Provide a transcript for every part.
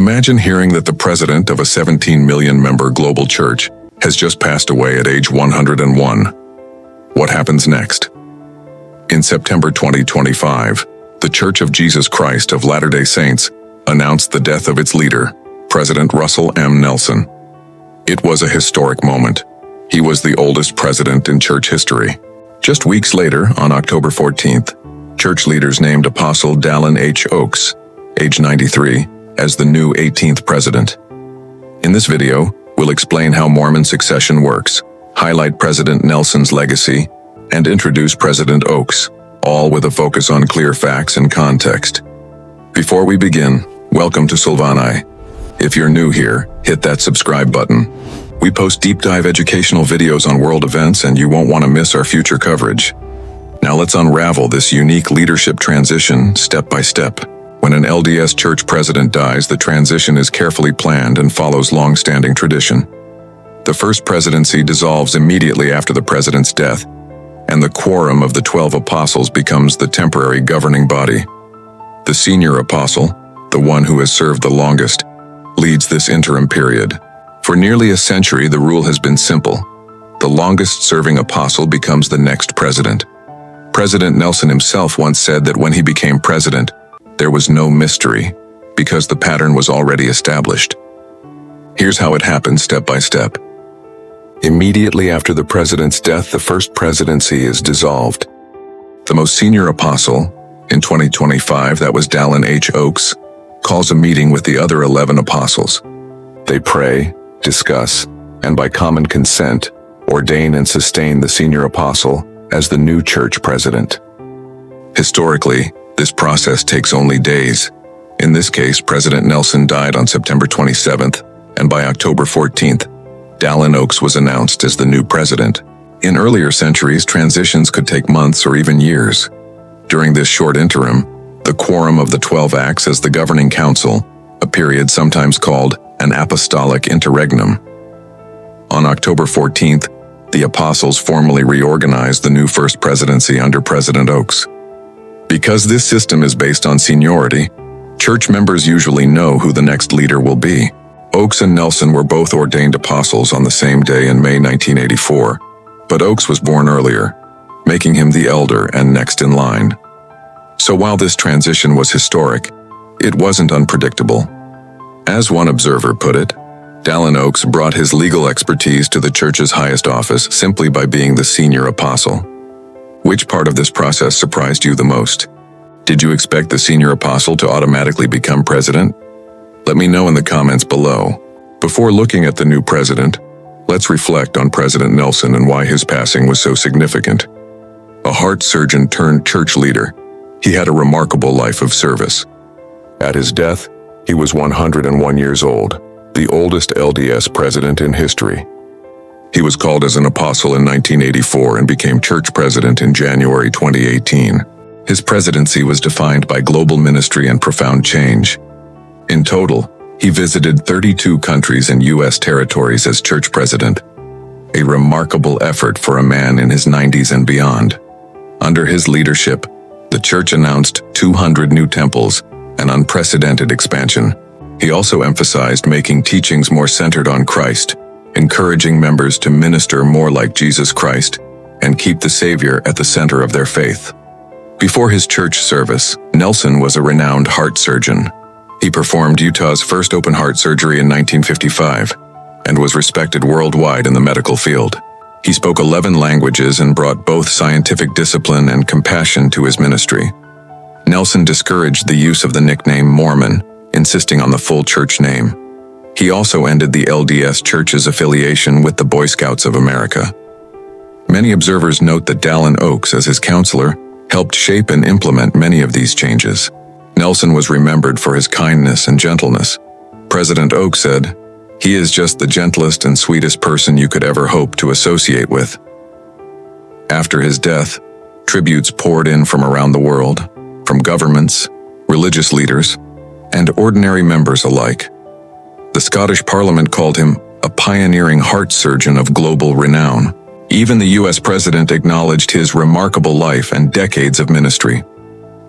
Imagine hearing that the president of a 17 million member global church has just passed away at age 101. What happens next? In September 2025, the Church of Jesus Christ of Latter-day Saints announced the death of its leader, President Russell M. Nelson. It was a historic moment. He was the oldest president in church history. Just weeks later, on October 14th, church leaders named Apostle Dallin H. Oaks, age 93, as the new 18th president. In this video, we'll explain how Mormon succession works, highlight President Nelson's legacy, and introduce President Oaks, all with a focus on clear facts and context. Before we begin, welcome to Solvanae. If you're new here, hit that subscribe button. We post deep dive educational videos on world events and you won't want to miss our future coverage. Now let's unravel this unique leadership transition step by step. When an LDS Church president dies, the transition is carefully planned and follows long-standing tradition. The first presidency dissolves immediately after the president's death, and the quorum of the 12 apostles becomes the temporary governing body. The senior apostle, the one who has served the longest, leads this interim period. For nearly a century, the rule has been simple. The longest-serving apostle becomes the next president. President Nelson himself once said that when he became president, there was no mystery, because the pattern was already established. Here's how it happened step by step. Immediately after the president's death, the first presidency is dissolved. The most senior apostle, in 2025, that was Dallin H. Oaks, calls a meeting with the other 11 apostles. They pray, discuss, and by common consent, ordain and sustain the senior apostle as the new church president. Historically, this process takes only days. In this case, President Nelson died on September 27th, and by October 14th, Dallin Oaks was announced as the new president. In earlier centuries, transitions could take months or even years. During this short interim, the quorum of the 12 acts as the governing council, a period sometimes called an apostolic interregnum. On October 14th, the apostles formally reorganized the new first presidency under President Oaks. Because this system is based on seniority, church members usually know who the next leader will be. Oaks and Nelson were both ordained apostles on the same day in May 1984, but Oaks was born earlier, making him the elder and next in line. So while this transition was historic, it wasn't unpredictable. As one observer put it, Dallin Oaks brought his legal expertise to the church's highest office simply by being the senior apostle. Which part of this process surprised you the most? Did you expect the senior apostle to automatically become president? Let me know in the comments below. Before looking at the new president, let's reflect on President Nelson and why his passing was so significant. A heart surgeon turned church leader, he had a remarkable life of service. At his death, he was 101 years old, the oldest LDS president in history. He was called as an apostle in 1984 and became church president in January 2018. His presidency was defined by global ministry and profound change. In total, he visited 32 countries and U.S. territories as church president, a remarkable effort for a man in his 90s and beyond. Under his leadership, the church announced 200 new temples, an unprecedented expansion. He also emphasized making teachings more centered on Christ, encouraging members to minister more like Jesus Christ and keep the Savior at the center of their faith. Before his church service, Nelson was a renowned heart surgeon. He performed Utah's first open heart surgery in 1955 and was respected worldwide in the medical field. He spoke 11 languages and brought both scientific discipline and compassion to his ministry. Nelson discouraged the use of the nickname Mormon, insisting on the full church name. He also ended the LDS Church's affiliation with the Boy Scouts of America. Many observers note that Dallin Oaks, as his counselor, helped shape and implement many of these changes. Nelson was remembered for his kindness and gentleness. President Oaks said, "He is just the gentlest and sweetest person you could ever hope to associate with." After his death, tributes poured in from around the world, from governments, religious leaders, and ordinary members alike. The Scottish Parliament called him a pioneering heart surgeon of global renown. Even the U.S. President acknowledged his remarkable life and decades of ministry.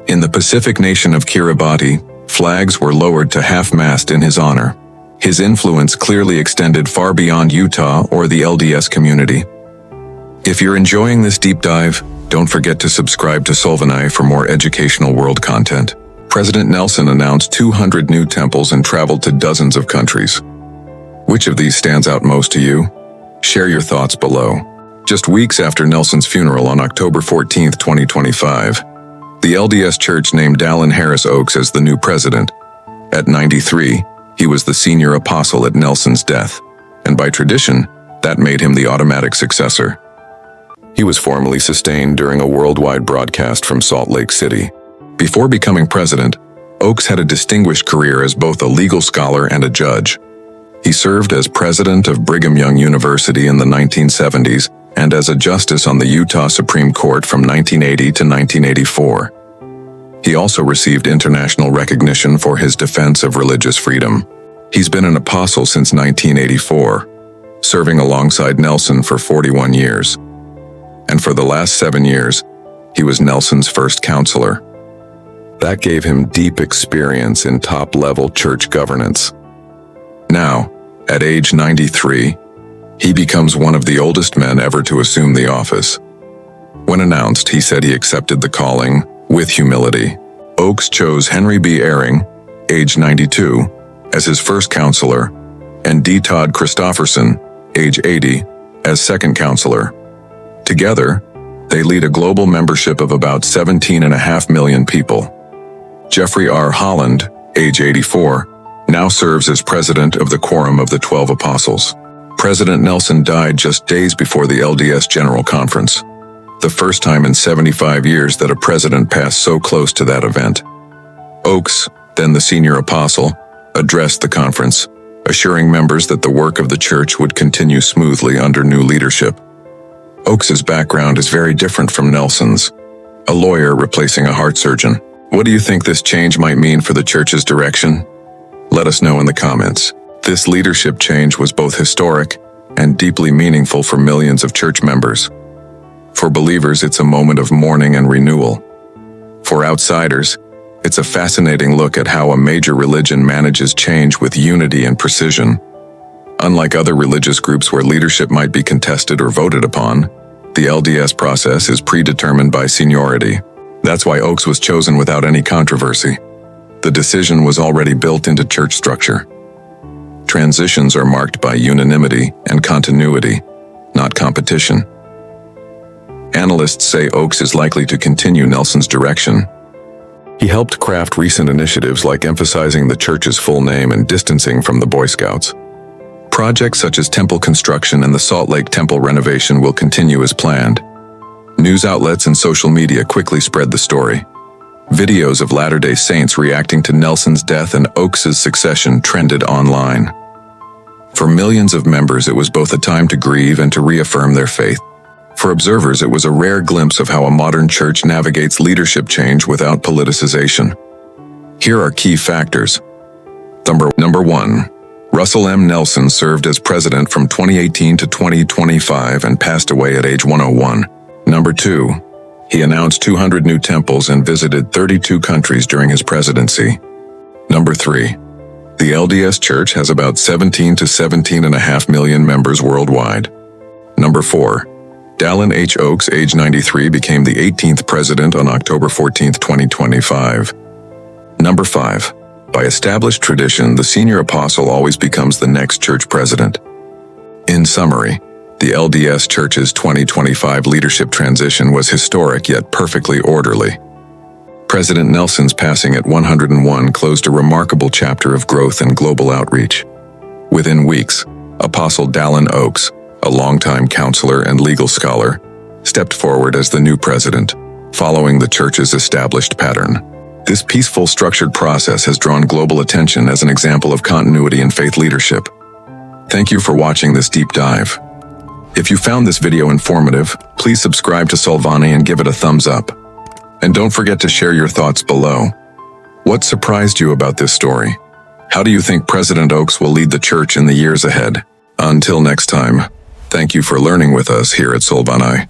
In the Pacific nation of Kiribati, Flags were lowered to half-mast in his honor. His influence clearly extended far beyond Utah or the LDS community. If you're enjoying this deep dive, don't forget to subscribe to Solvanae for more educational world content. President Nelson announced 200 new temples and traveled to dozens of countries. Which of these stands out most to you? Share your thoughts below. Just weeks after Nelson's funeral on October 14, 2025, the LDS Church named Dallin Oaks as the new president. At 93, he was the senior apostle at Nelson's death, and by tradition, that made him the automatic successor. He was formally sustained during a worldwide broadcast from Salt Lake City. Before becoming president, Oaks had a distinguished career as both a legal scholar and a judge. He served as president of Brigham Young University in the 1970s and as a justice on the Utah Supreme Court from 1980 to 1984. He also received international recognition for his defense of religious freedom. He's been an apostle since 1984, serving alongside Nelson for 41 years. And for the last 7 years, he was Nelson's first counselor. That gave him deep experience in top-level church governance. Now, at age 93, he becomes one of the oldest men ever to assume the office. When announced, he said he accepted the calling with humility. Oaks chose Henry B. Eyring, age 92, as his first counselor, and D. Todd Christofferson, age 80, as second counselor. Together, they lead a global membership of about 17.5 million people. Jeffrey R. Holland, age 84, now serves as president of the Quorum of the 12 Apostles. President Nelson died just days before the LDS General Conference, the first time in 75 years that a president passed so close to that event. Oaks, then the senior apostle, addressed the conference, assuring members that the work of the church would continue smoothly under new leadership. Oaks's background is very different from Nelson's, a lawyer replacing a heart surgeon. What do you think this change might mean for the church's direction? Let us know in the comments. This leadership change was both historic and deeply meaningful for millions of church members. For believers, it's a moment of mourning and renewal. For outsiders, it's a fascinating look at how a major religion manages change with unity and precision. Unlike other religious groups where leadership might be contested or voted upon, the LDS process is predetermined by seniority. That's why Oaks was chosen without any controversy. The decision was already built into church structure. Transitions are marked by unanimity and continuity, not competition. Analysts say Oaks is likely to continue Nelson's direction. He helped craft recent initiatives like emphasizing the church's full name and distancing from the Boy Scouts. Projects such as temple construction and the Salt Lake Temple renovation will continue as planned. News outlets and social media quickly spread the story. Videos of Latter-day Saints reacting to Nelson's death and Oaks's succession trended online. For millions of members, it was both a time to grieve and to reaffirm their faith. For observers, it was a rare glimpse of how a modern church navigates leadership change without politicization. Here are key factors. Number 1. Russell M. Nelson served as president from 2018 to 2025 and passed away at age 101. Number 2. He announced 200 new temples and visited 32 countries during his presidency. Number 3. The LDS Church has about 17 to 17.5 million members worldwide. Number 4. Dallin H. Oaks, age 93, became the 18th president on October 14, 2025. Number 5. By established tradition, the senior apostle always becomes the next church president. In summary, the LDS Church's 2025 leadership transition was historic yet perfectly orderly. President Nelson's passing at 101 closed a remarkable chapter of growth and global outreach. Within weeks, Apostle Dallin Oaks, a longtime counselor and legal scholar, stepped forward as the new president, following the church's established pattern. This peaceful, structured process has drawn global attention as an example of continuity in faith leadership. Thank you for watching this deep dive. If you found this video informative, please subscribe to Solvanae and give it a thumbs up. And don't forget to share your thoughts below. What surprised you about this story? How do you think President Oaks will lead the church in the years ahead? Until next time, thank you for learning with us here at Solvanae.